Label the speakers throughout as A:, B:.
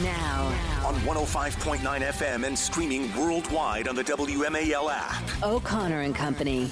A: Now
B: on 105.9 FM and streaming worldwide on the WMAL app.
A: O'Connor and Company.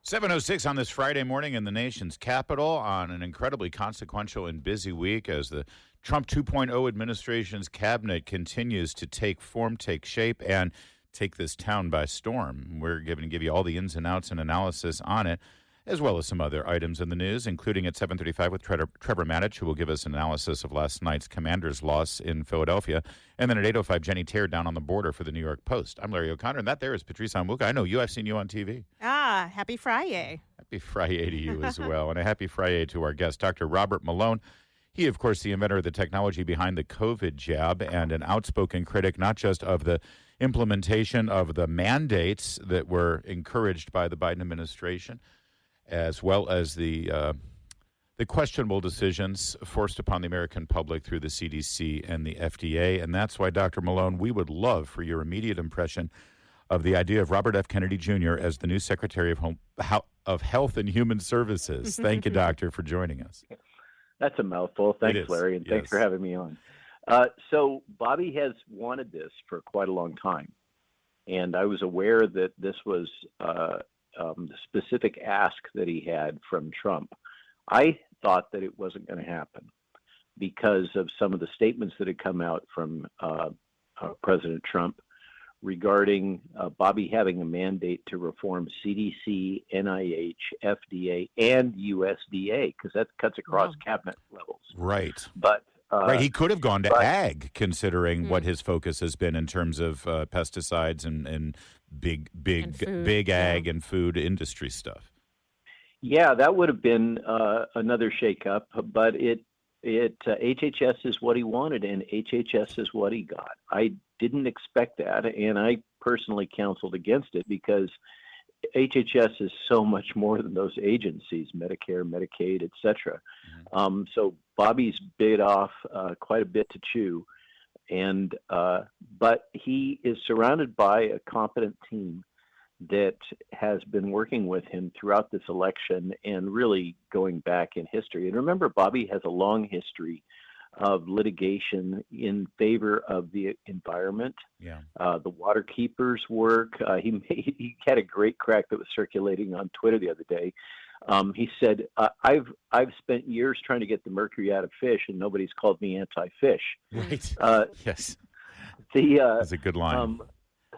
C: 7:06 on this Friday morning in the nation's capital on an incredibly consequential and busy week as the Trump 2.0 administration's cabinet continues to take form, take shape, and take this town by storm. We're going to give you all the ins and outs and analysis on it, as well as some other items in the news, including at 7:35 with Trevor Matich, who will give us an analysis of last night's Commanders' loss in Philadelphia. And then at 8:05, Jenny Tear down on the border for the New York Post. I'm Larry O'Connor, and that there is Patrice Onwuka. I know you. I've seen you on TV.
D: Happy Friday.
C: Happy Friday to you as well. And a happy Friday to our guest, Dr. Robert Malone. He, of course, the inventor of the technology behind the COVID jab and an outspoken critic, not just of the implementation of the mandates that were encouraged by the Biden administration, as well as the questionable decisions forced upon the American public through the CDC and the FDA. And that's why, Dr. Malone, we would love for your immediate impression of the idea of Robert F. Kennedy Jr. as the new Secretary of Health and Human Services. Thank you, Doctor, for joining us.
E: That's a mouthful. Thanks, Larry, and thanks for having me on. So Bobby has wanted this for quite a long time, and I was aware that this was the specific ask that he had from Trump. I thought that it wasn't going to happen because of some of the statements that had come out from President Trump regarding Bobby having a mandate to reform CDC, NIH, FDA, and USDA, because that cuts across cabinet levels.
C: Right.
E: But
C: he could have gone to ag, considering what his focus has been in terms of pesticides and big ag and food industry stuff.
E: Yeah, that would have been another shakeup, but HHS is what he wanted, and HHS is what he got. I didn't expect that, and I personally counseled against it because HHS is so much more than those agencies, Medicare, Medicaid, etc. So Bobby's bit off quite a bit to chew, and but he is surrounded by a competent team that has been working with him throughout this election and really going back in history. And remember, Bobby has a long history of litigation in favor of the environment, the water keepers work. He had a great crack that was circulating on Twitter the other day. He said, I've spent years trying to get the mercury out of fish, and nobody's called me anti-fish.
C: Right. Yes.
E: That's
C: a good line.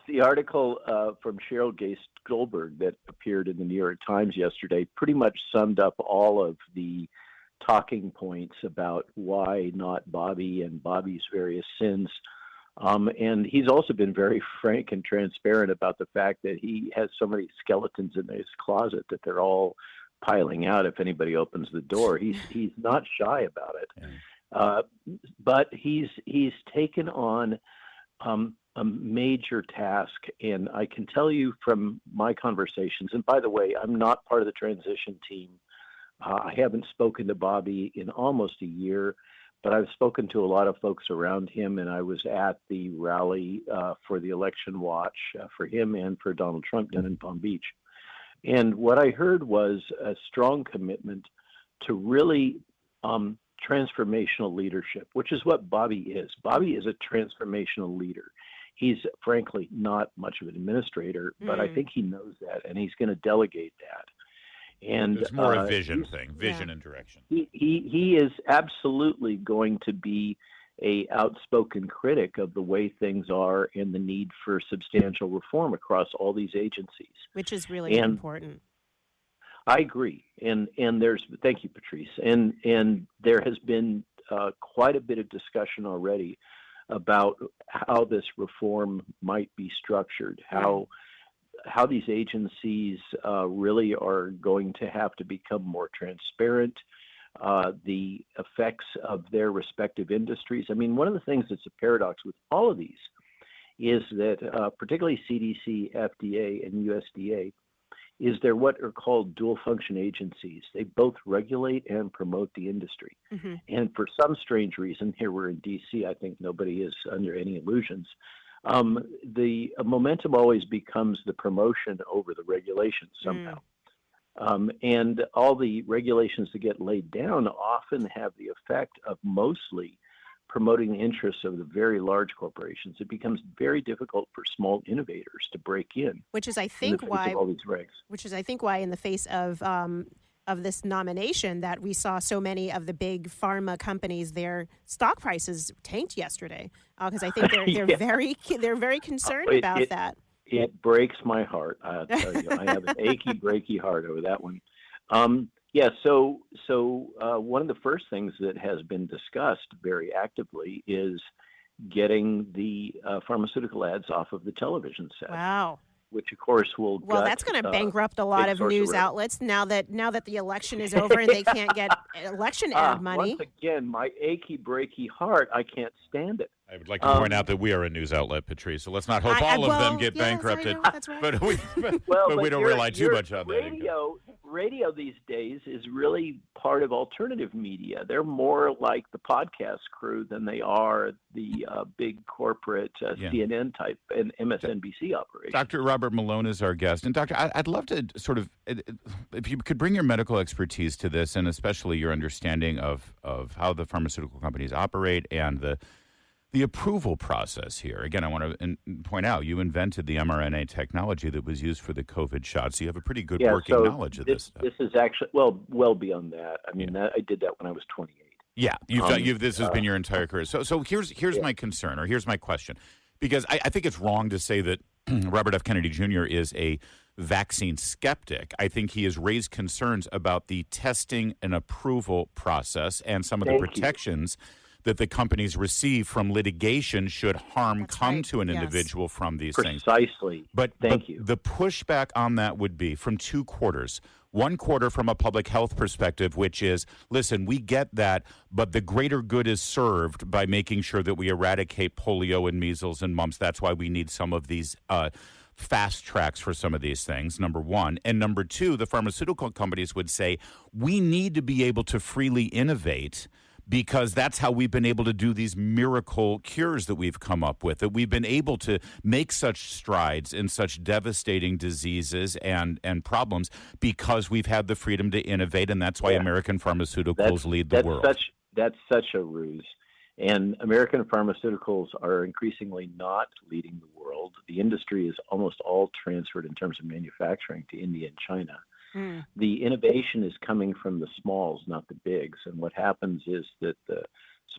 E: The article from Cheryl Gase Goldberg that appeared in the New York Times yesterday pretty much summed up all of the talking points about why not Bobby and Bobby's various sins. And he's also been very frank and transparent about the fact that he has so many skeletons in his closet that they're all piling out if anybody opens the door. He's not shy about it. Yeah. But he's taken on a major task, and I can tell you from my conversations, and by the way, I'm not part of the transition team. I haven't spoken to Bobby in almost a year, but I've spoken to a lot of folks around him, and I was at the rally for the election watch for him and for Donald Trump down in Palm Beach. And what I heard was a strong commitment to really transformational leadership, which is what Bobby is. Bobby is a transformational leader. He's frankly not much of an administrator, but I think he knows that, and he's going to delegate that. And
C: it's more a vision and direction.
E: He is absolutely going to be a outspoken critic of the way things are and the need for substantial reform across all these agencies,
D: which is really important.
E: I agree, and thank you, Patrice, and there has been quite a bit of discussion already about how this reform might be structured, how these agencies really are going to have to become more transparent, the effects of their respective industries. I mean, one of the things that's a paradox with all of these is that particularly CDC, FDA, and USDA, is they're what are called dual function agencies. They both regulate and promote the industry. Mm-hmm. And for some strange reason, here we're in D.C., I think nobody is under any illusions, the momentum always becomes the promotion over the regulation somehow. And all the regulations that get laid down often have the effect of mostly promoting the interests of the very large corporations. It becomes very difficult for small innovators to break in.
D: Which is, I
E: in
D: think,
E: the face
D: why.
E: of all these regs.
D: Which is, I think, why in the face of this nomination that we saw so many of the big pharma companies, their stock prices tanked yesterday, because I think they're very concerned about that.
E: It breaks my heart. I'll tell you, I have an achy, breaky heart over that one. So one of the first things that has been discussed very actively is getting the pharmaceutical ads off of the television set.
D: Wow.
E: Which of course will
D: that's going to bankrupt a lot of news outlets now that the election is over and they can't get election ad money.
E: Once again, my achy breaky heart, I can't stand it.
C: I would like to point out that we are a news outlet, Patrice, so let's not hope all of them get bankrupted.
D: That's right.
C: But we don't rely too much on that.
E: Radio these days is really part of alternative media. They're more like the podcast crew than they are the big corporate CNN type and MSNBC operation.
C: Dr. Robert Malone is our guest. And Doctor, I'd love to sort of, if you could bring your medical expertise to this, and especially your understanding of how the pharmaceutical companies operate and the approval process here. Again, I want to point out, you invented the mRNA technology that was used for the COVID shot, so you have a pretty good working knowledge of this stuff.
E: This is actually, well beyond that. I mean, I did that when I was 28.
C: Yeah, this has been your entire career. So here's my concern, or here's my question, because I think it's wrong to say that Robert F. Kennedy Jr. is a vaccine skeptic. I think he has raised concerns about the testing and approval process and some of the protections that the companies receive from litigation should harm to an individual from these things.
E: Precisely.
C: But
E: Thank you.
C: The pushback on that would be from two quarters. One quarter from a public health perspective, which is, listen, we get that, but the greater good is served by making sure that we eradicate polio and measles and mumps. That's why we need some of these fast tracks for some of these things, number one. And number two, the pharmaceutical companies would say, we need to be able to freely innovate, because that's how we've been able to do these miracle cures that we've come up with, that we've been able to make such strides in such devastating diseases and problems because we've had the freedom to innovate, and that's why American pharmaceuticals lead the world.
E: That's such a ruse. And American pharmaceuticals are increasingly not leading the world. The industry is almost all transferred in terms of manufacturing to India and China. The innovation is coming from the smalls, not the bigs. And what happens is that the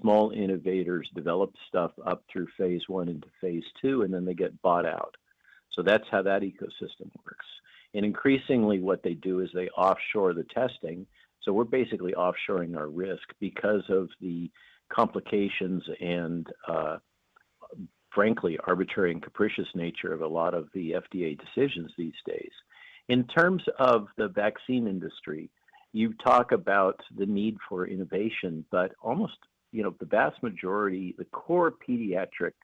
E: small innovators develop stuff up through phase 1 into phase 2, and then they get bought out. So that's how that ecosystem works. And increasingly what they do is they offshore the testing. So we're basically offshoring our risk because of the complications and, frankly, arbitrary and capricious nature of a lot of the FDA decisions these days. In terms of the vaccine industry, you talk about the need for innovation, but almost, the vast majority, the core pediatric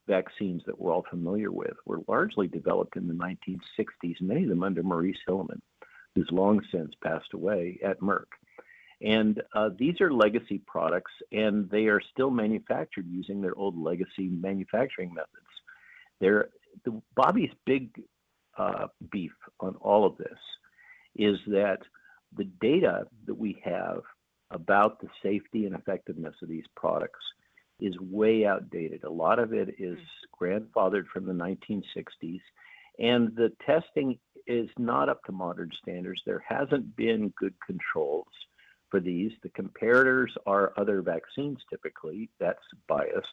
E: vaccines that we're all familiar with were largely developed in the 1960s, many of them under Maurice Hilleman, who's long since passed away at Merck. And these are legacy products, and they are still manufactured using their old legacy manufacturing methods. Bobby's big beef on all of this is that the data that we have about the safety and effectiveness of these products is way outdated. A lot of it is grandfathered from the 1960s, and the testing is not up to modern standards. There hasn't been good controls for these. The comparators are other vaccines typically. That's biased.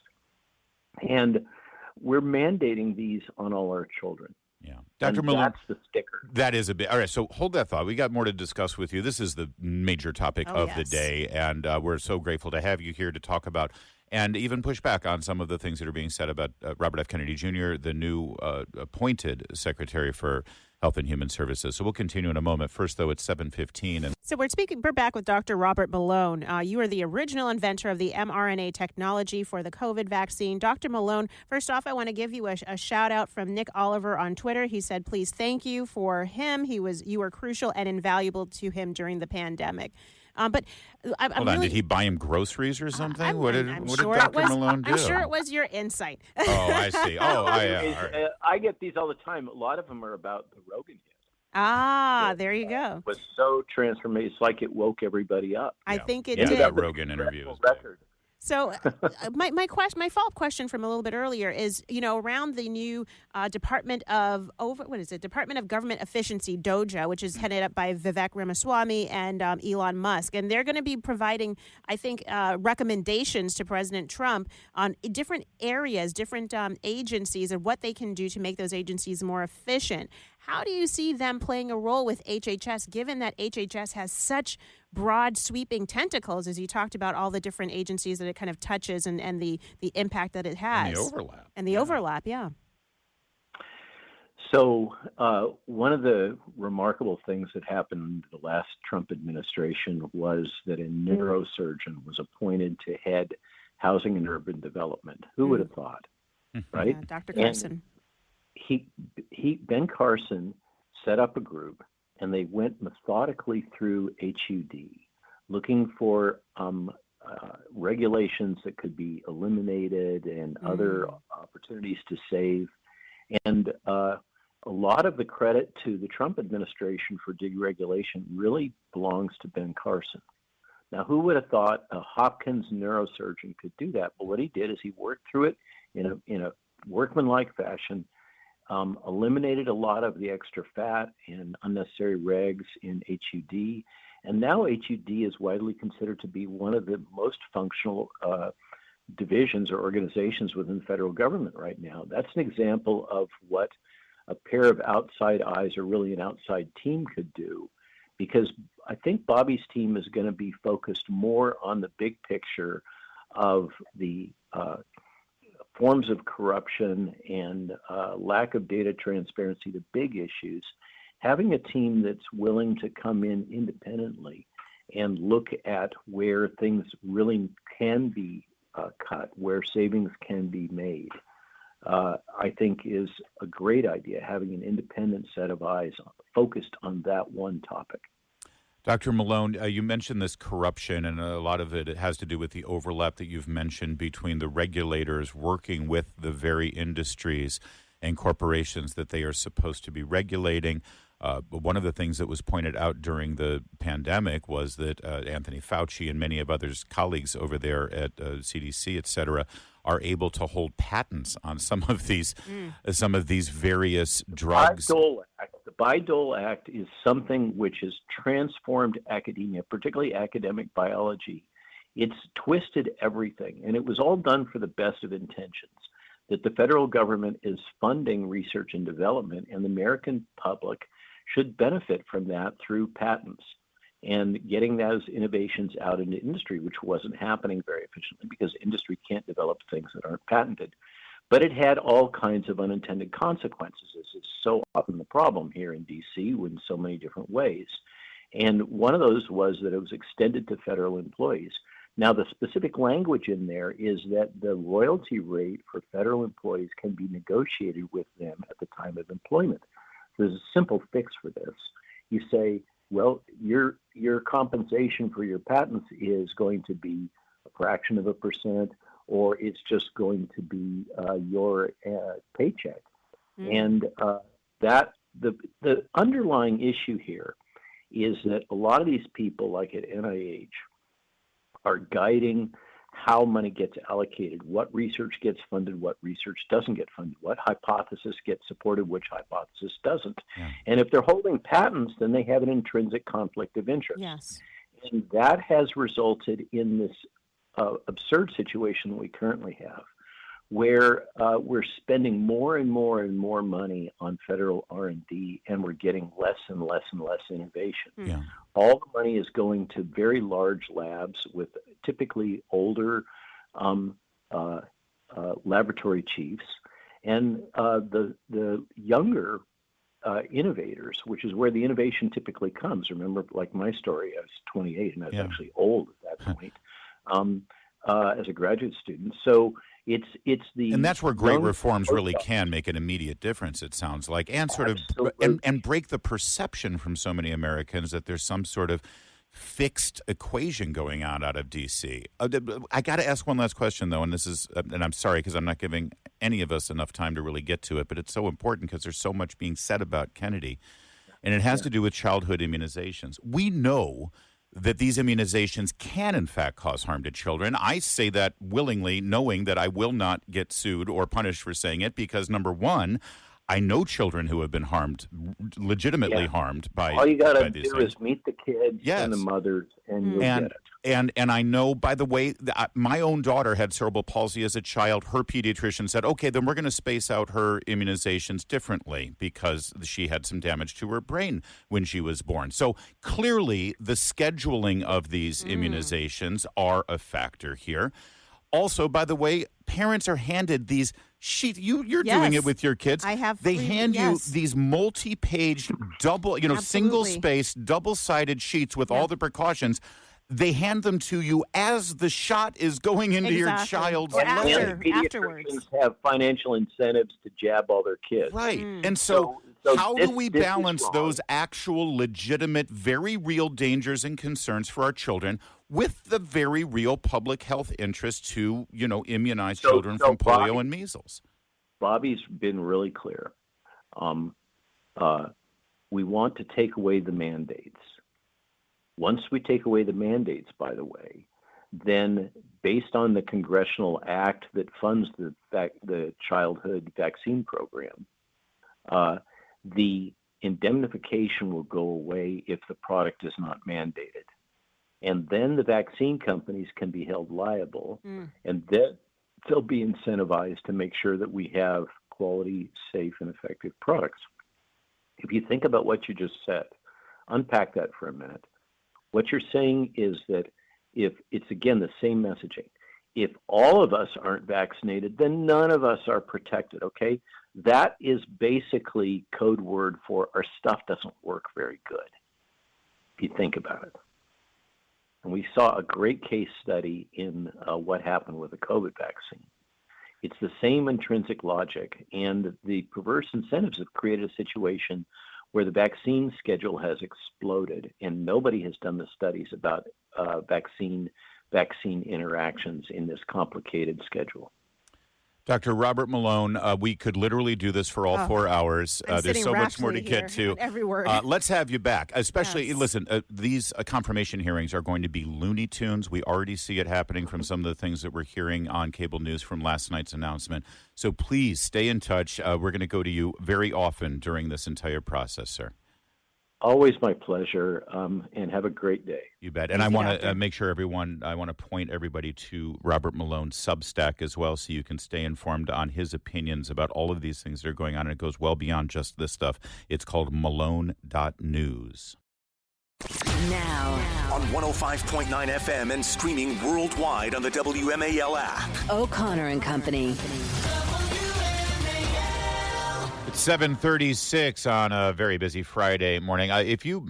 E: And we're mandating these on all our children.
C: Yeah. Dr. Malone,
E: that's the sticker.
C: That is a bit. All right, so hold that thought. We got more to discuss with you. This is the major topic of the day, and we're so grateful to have you here to talk about and even push back on some of the things that are being said about Robert F. Kennedy Jr., the new appointed Secretary for Health and Human Services. So we'll continue in a moment. First, though, it's 7:15. And
D: so we're back with Dr. Robert Malone. You are the original inventor of the mRNA technology for the COVID vaccine. Dr. Malone, first off, I want to give you a shout out from Nick Oliver on Twitter. He said, please thank you for him. You were crucial and invaluable to him during the pandemic. But
C: hold on, did he buy him groceries or something? What did Dr. Malone do?
D: I'm sure it was your insight.
C: Oh, I see. Oh,
E: I get these all the time. A lot of them are about the Rogan hit.
D: There you go.
E: It was so transformative. It's like it woke everybody up.
D: I think it
C: Yeah,
D: did.
C: that Rogan interview was
E: record.
D: So my follow-up question from a little bit earlier is, around the new Department of Government Efficiency, DOJA, which is headed up by Vivek Ramaswamy and Elon Musk. And they're going to be providing, I think, recommendations to President Trump on different areas, different agencies, and what they can do to make those agencies more efficient. How do you see them playing a role with HHS, given that HHS has such broad sweeping tentacles, as you talked about all the different agencies that it kind of touches and the impact that it has?
C: And the overlap.
D: And the overlap, yeah.
E: So one of the remarkable things that happened in the last Trump administration was that a neurosurgeon was appointed to head housing and urban development. Who would have thought, right?
D: Yeah, Dr. Carson.
E: Ben Carson set up a group, and they went methodically through HUD, looking for regulations that could be eliminated and other opportunities to save. And a lot of the credit to the Trump administration for deregulation really belongs to Ben Carson. Now, who would have thought a Hopkins neurosurgeon could do that? But what he did is he worked through it in a workmanlike fashion, eliminated a lot of the extra fat and unnecessary regs in HUD. And now HUD is widely considered to be one of the most functional divisions or organizations within the federal government right now. That's an example of what a pair of outside eyes or really an outside team could do, because I think Bobby's team is going to be focused more on the big picture of the forms of corruption and lack of data transparency, the big issues. Having a team that's willing to come in independently and look at where things really can be cut, where savings can be made, I think is a great idea, having an independent set of eyes focused on that one topic.
C: Dr. Malone, you mentioned this corruption, and a lot of it has to do with the overlap that you've mentioned between the regulators working with the very industries and corporations that they are supposed to be regulating. One of the things that was pointed out during the pandemic was that Anthony Fauci and many of others colleagues over there at CDC, et cetera, are able to hold patents on some of these various drugs.
E: The Bayh-Dole Act is something which has transformed academia, particularly academic biology. It's twisted everything, and it was all done for the best of intentions, that the federal government is funding research and development, and the American public should benefit from that through patents and getting those innovations out into industry, which wasn't happening very efficiently because industry can't develop things that aren't patented. But it had all kinds of unintended consequences. This is so often the problem here in D.C. in so many different ways. And one of those was that it was extended to federal employees. Now, the specific language in there is that the royalty rate for federal employees can be negotiated with them at the time of employment. There's a simple fix for this. You say, well, your compensation for your patents is going to be a fraction of a percent, or it's just going to be your paycheck. And that the underlying issue here is that a lot of these people, like at NIH, are guiding how money gets allocated, what research gets funded, what research doesn't get funded, what hypothesis gets supported, which hypothesis doesn't. Yeah. And if they're holding patents, then they have an intrinsic conflict of interest.
D: Yes.
E: And that has resulted in this absurd situation that we currently have, where we're spending more and more and more money on federal R&D, and we're getting less and less and less innovation.
C: Yeah.
E: All the money is going to very large labs with typically older laboratory chiefs, and the younger innovators, which is where the innovation typically comes. Remember, like my story, I was 28 and I was actually old at that point as a graduate student. So it's the
C: and that's where great reforms really can make an immediate difference. It sounds like, and sort of and break the perception from so many Americans that there's some sort of fixed equation going on out of D.C. I got to ask one last question though, and this is, and I'm sorry because I'm not giving any of us enough time to really get to it, but it's so important because there's so much being said about Kennedy. and it has to do with childhood immunizations. We know that these immunizations can, in fact, cause harm to children. I say that willingly, knowing that I will not get sued or punished for saying it because, number one, I know children who have been harmed, legitimately harmed by
E: all you got to
C: these
E: do
C: things.
E: is meet the kids and the mothers, and you'll get it.
C: And I know, by the way, my own daughter had cerebral palsy as a child. Her pediatrician said, okay, then we're going to space out her immunizations differently because she had some damage to her brain when she was born. So clearly the scheduling of these immunizations are a factor here. Also, by the way, parents are handed these sheets. You're doing it with your kids.
D: I have.
C: They hand you these multi-page, double, single-spaced, double-sided sheets with all the precautions. They hand them to you as the shot is going into your child's leg.
E: Pediatricians have financial incentives to jab all their kids.
C: Right. And so how do we balance those actual, legitimate, very real dangers and concerns for our children with the very real public health interest to, immunize children from polio and measles?
E: Bobby's been really clear. We want to take away the mandates. Once we take away the mandates, by the way, then based on the congressional act that funds the childhood vaccine program, the indemnification will go away if the product is not mandated. And then the vaccine companies can be held liable, and then they'll be incentivized to make sure that we have quality, safe, and effective products. If you think about what you just said, unpack that for a minute. What you're saying is that if it's, again, the same messaging, if all of us aren't vaccinated, then none of us are protected, okay? That is basically code word for our stuff doesn't work very good, if you think about it. And we saw a great case study in what happened with the COVID vaccine. It's the same intrinsic logic, and the perverse incentives have created a situation where the vaccine schedule has exploded, and nobody has done the studies about vaccine interactions in this complicated schedule.
C: Dr. Robert Malone, we could literally do this for all 4 hours. There's so much more to get to.
D: Every word.
C: Let's have you back. Especially, listen, these confirmation hearings are going to be Looney Tunes. We already see it happening from some of the things that we're hearing on cable news from last night's announcement. So please stay in touch. We're going to go to you very often during this entire process, sir.
E: Always my pleasure, and have a great day.
C: You bet. And I want to make sure I want to point everybody to Robert Malone's Substack as well, so you can stay informed on his opinions about all of these things that are going on. And it goes well beyond just this stuff. It's called Malone.news.
A: Now,
B: on 105.9 FM and streaming worldwide on the WMAL app.
A: O'Connor and Company.
C: It's 7:36 on a very busy Friday morning. If you're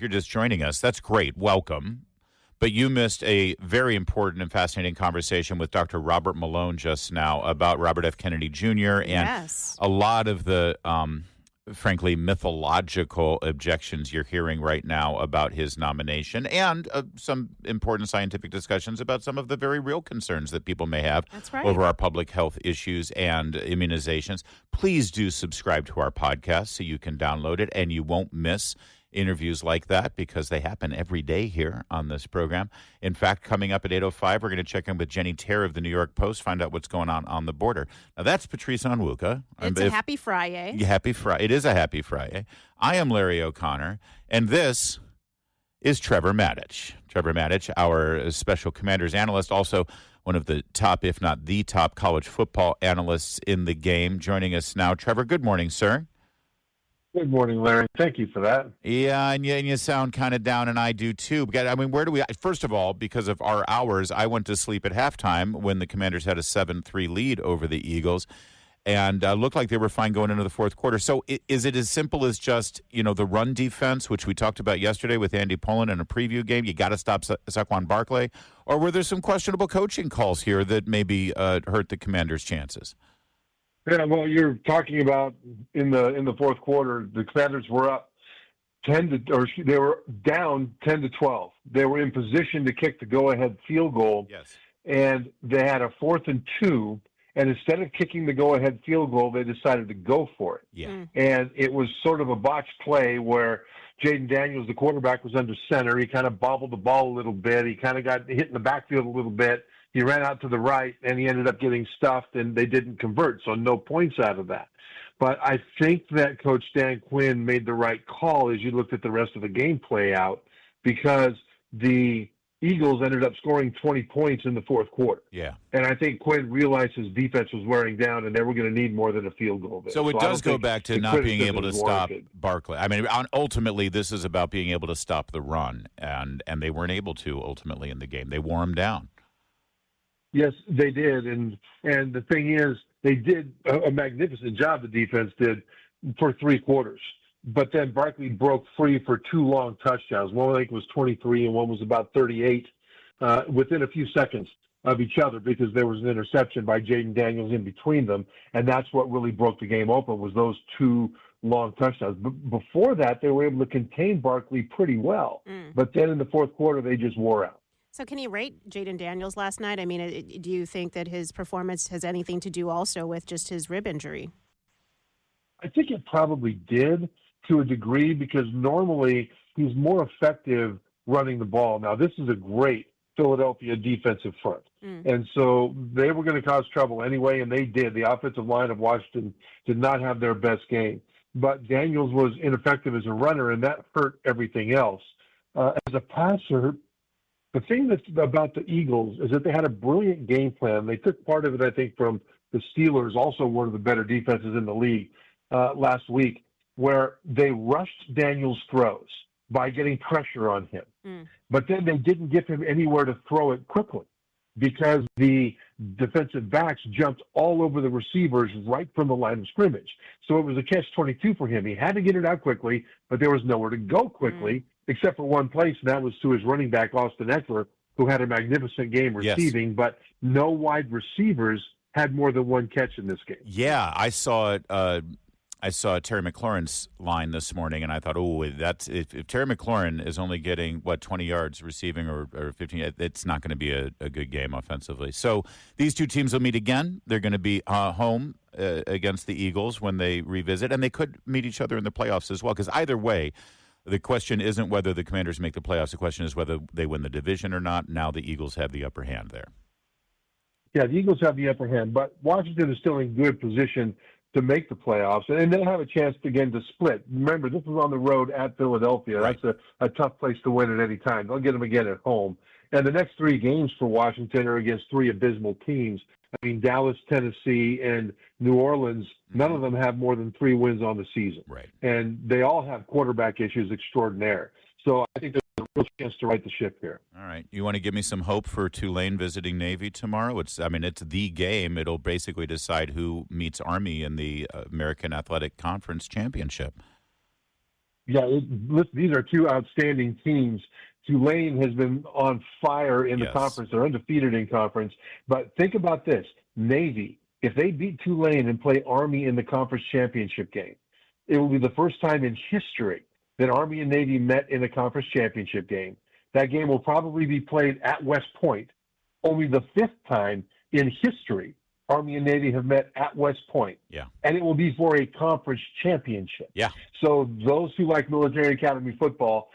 C: just joining us, that's great. Welcome. But you missed a very important and fascinating conversation with Dr. Robert Malone just now about Robert F. Kennedy Jr. and a lot of the, frankly, mythological objections you're hearing right now about his nomination, and some important scientific discussions about some of the very real concerns that people may have over our public health issues and immunizations. Please do subscribe to our podcast so you can download it and you won't miss interviews like that, because they happen every day here on this program. In fact, coming up at 8:05, we're going to check in with Jenny Terr of the New York Post, find out what's going on the border. Now, that's Patrice Onwuka.
D: It's a happy Friday.
C: Happy Friday. It is a happy Friday. I am Larry O'Connor, and this is Trevor Matich. Trevor Matich, our special commanders analyst, also one of the top, if not the top, college football analysts in the game, joining us now. Trevor, good morning, sir.
F: Good morning, Larry. Thank you for that.
C: Yeah, and you sound kind of down, and I do too. I mean, where do we? First of all, because of our hours, I went to sleep at halftime when the Commanders had a 7-3 lead over the Eagles, and looked like they were fine going into the fourth quarter. So is it as simple as just, the run defense, which we talked about yesterday with Andy Pollin in a preview game? You got to stop Saquon Barkley, or were there some questionable coaching calls here that maybe hurt the Commanders' chances?
F: Yeah, well, you're talking about in the fourth quarter, the Commanders were up they were down 10-12. They were in position to kick the go-ahead field goal.
C: Yes.
F: And they had a 4th and 2, And instead of kicking the go-ahead field goal, they decided to go for it.
C: Yeah.
F: And it was sort of a botched play where Jaden Daniels, the quarterback, was under center. He kind of bobbled the ball a little bit. He kind of got hit in the backfield a little bit. He ran out to the right, and he ended up getting stuffed, and they didn't convert, so no points out of that. But I think that Coach Dan Quinn made the right call as you looked at the rest of the game play out, because the Eagles ended up scoring 20 points in the fourth quarter.
C: Yeah.
F: And I think Quinn realized his defense was wearing down, and they were going to need more than a field goal there.
C: So it does go back to not being able to stop
F: warranted.
C: Barkley. I mean, ultimately, this is about being able to stop the run, and they weren't able to ultimately in the game. They wore him down.
F: Yes, they did. And the thing is, they did a magnificent job, the defense did, for 3 quarters. But then Barkley broke free for 2 long touchdowns. One, I think, was 23, and one was about 38 within a few seconds of each other, because there was an interception by Jaden Daniels in between them. And that's what really broke the game open, was those 2 long touchdowns. But before that, they were able to contain Barkley pretty well. But then in the fourth quarter, they just wore out.
D: So can you rate Jaden Daniels last night? I mean, do you think that his performance has anything to do also with just his rib injury?
F: I think it probably did to a degree, because normally he's more effective running the ball. Now, this is a great Philadelphia defensive front. And so they were going to cause trouble anyway, and they did. The offensive line of Washington did not have their best game. But Daniels was ineffective as a runner, and that hurt everything else. As a passer, the thing that's about the Eagles is that they had a brilliant game plan. They took part of it, I think, from the Steelers, also one of the better defenses in the league, last week, where they rushed Daniels' throws by getting pressure on him. But then they didn't give him anywhere to throw it quickly, because the defensive backs jumped all over the receivers right from the line of scrimmage. So it was a catch-22 for him. He had to get it out quickly, but there was nowhere to go quickly, except for one place, and that was to his running back, Austin Eckler, who had a magnificent game receiving, but no wide receivers had more than one catch in this game.
C: Yeah, I saw it. I saw Terry McLaurin's line this morning, and I thought, that's if Terry McLaurin is only getting 20 yards receiving or 15, it's not going to be a good game offensively. So these two teams will meet again. They're going to be home against the Eagles when they revisit, and they could meet each other in the playoffs as well. Because either way, the question isn't whether the Commanders make the playoffs. The question is whether they win the division or not. Now the Eagles have the upper hand there.
F: Yeah, the Eagles have the upper hand, but Washington is still in good position to make the playoffs, and they'll have a chance again to split. Remember, this was on the road at Philadelphia.
C: Right.
F: That's a tough place to win at any time. They'll get them again at home. And the next 3 games for Washington are against 3 abysmal teams. I mean, Dallas, Tennessee, and New Orleans, none of them have more than 3 wins on the season.
C: Right.
F: And they all have quarterback issues extraordinaire. So I think there's a real chance to right the ship here.
C: All right. You want to give me some hope for Tulane visiting Navy tomorrow? It's the game. It'll basically decide who meets Army in the American Athletic Conference Championship.
F: Yeah, these are 2 outstanding teams. Tulane has been on fire in the conference. They're undefeated in conference. But think about this. Navy, if they beat Tulane and play Army in the conference championship game, it will be the first time in history that Army and Navy met in a conference championship game. That game will probably be played at West Point. Only the 5th time in history Army and Navy have met at West Point.
C: Yeah.
F: And it will be for a conference championship.
C: Yeah.
F: So those who like military academy football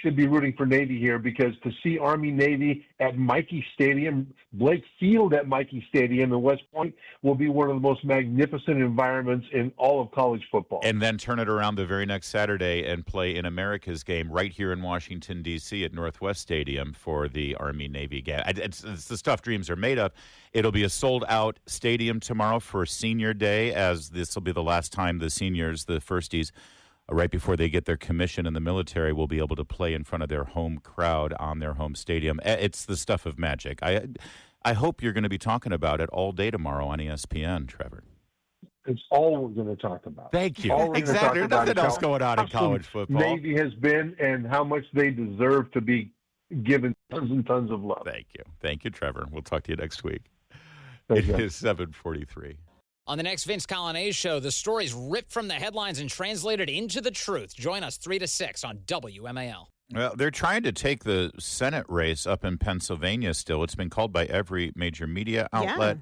F: should be rooting for Navy here, because to see Army-Navy at Mikey Stadium, Blake Field at Mikey Stadium in West Point will be one of the most magnificent environments in all of college football.
C: And then turn it around the very next Saturday and play in America's game right here in Washington, D.C. at Northwest Stadium for the Army-Navy game. It's the stuff dreams are made of. It'll be a sold-out stadium tomorrow for Senior Day, as this will be the last time the seniors, the firsties, right before they get their commission in the military, will be able to play in front of their home crowd on their home stadium. It's the stuff of magic. I hope you're going to be talking about it all day tomorrow on ESPN, Trevor.
F: It's all we're going to talk about.
C: Thank you.
F: All we're
C: Exactly.
F: There's
C: nothing else going on in college football.
F: Navy has been, and how much they deserve to be given tons and tons of love.
C: Thank you. Thank you, Trevor. We'll talk to you next week.
F: Thank you.
C: It is 7:43.
G: On the next Vince Colonnese show, the stories ripped from the headlines and translated into the truth. Join us 3 to 6 on WMAL.
C: Well, they're trying to take the Senate race up in Pennsylvania still. It's been called by every major media outlet.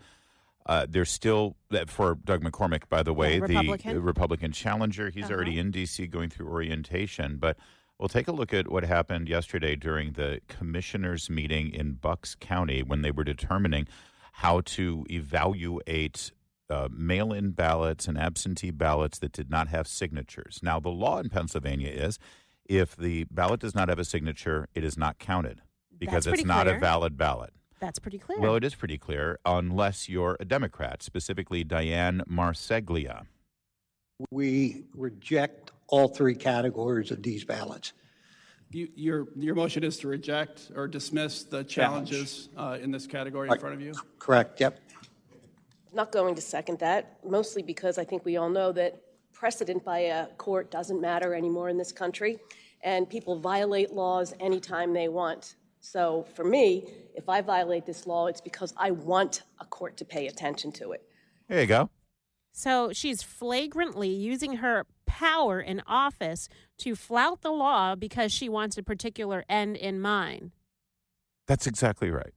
C: There's still, for Doug McCormick, by the way,
D: Republican.
C: the Republican challenger. He's already in D.C. going through orientation. But we'll take a look at what happened yesterday during the commissioners' meeting in Bucks County when they were determining how to evaluate mail-in ballots and absentee ballots that did not have signatures. Now, the law in Pennsylvania is if the ballot does not have a signature, it is not counted because it's not a valid ballot.
D: That's pretty clear.
C: Well, it is pretty clear, unless you're a Democrat, specifically Diane Marseglia.
H: We reject all three categories of these ballots.
I: Your motion is to reject or dismiss the challenges in this category in front of you?
H: Correct, yep.
J: I'm not going to second that, mostly because I think we all know that precedent by a court doesn't matter anymore in this country, and people violate laws anytime they want. So for me, if I violate this law, it's because I want a court to pay attention to it.
C: There you go.
D: So she's flagrantly using her power in office to flout the law because she wants a particular end in mind.
C: That's exactly right.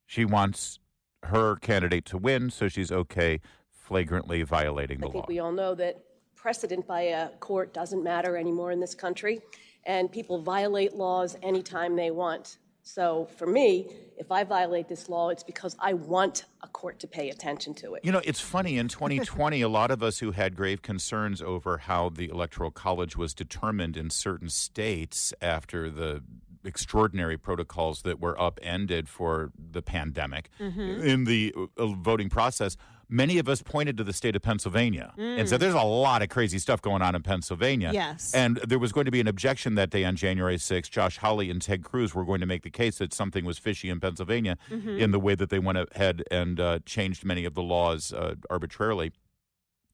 C: She wants her candidate to win, so she's okay flagrantly violating the law.
J: I think we all know that precedent by a court doesn't matter anymore in this country, and people violate laws anytime they want. So for me, if I violate this law, it's because I want a court to pay attention to it.
C: You know, it's funny. In 2020, a lot of us who had grave concerns over how the Electoral College was determined in certain states after the extraordinary protocols that were upended for the pandemic in the voting process, many of us pointed to the state of Pennsylvania and said there's a lot of crazy stuff going on in Pennsylvania.
D: Yes.
C: And there was going to be an objection that day on January 6th. Josh Hawley and Ted Cruz were going to make the case that something was fishy in Pennsylvania in the way that they went ahead and changed many of the laws arbitrarily.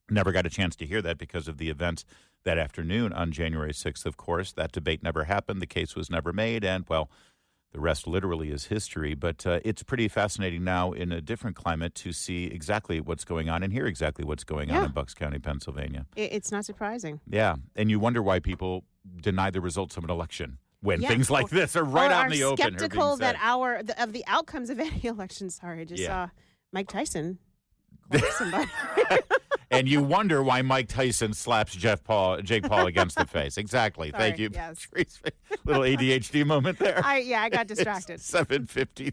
C: Never got a chance to hear that because of the events that afternoon on January 6th, of course. That debate never happened. The case was never made. And, well, the rest literally is history. But it's pretty fascinating now in a different climate to see exactly what's going on and hear exactly what's going on in Bucks County, Pennsylvania.
D: It's not surprising.
C: Yeah. And you wonder why people deny the results of an election when things like this are right out in the open.
D: Skeptical that of the outcomes of any election. Sorry, I just saw Mike Tyson call somebody.
C: And you wonder why Mike Tyson slaps Jake Paul against the face. Exactly.
D: Sorry,
C: Thank you.
D: yes.
C: Little ADHD moment there.
D: I got distracted.
C: 7:53.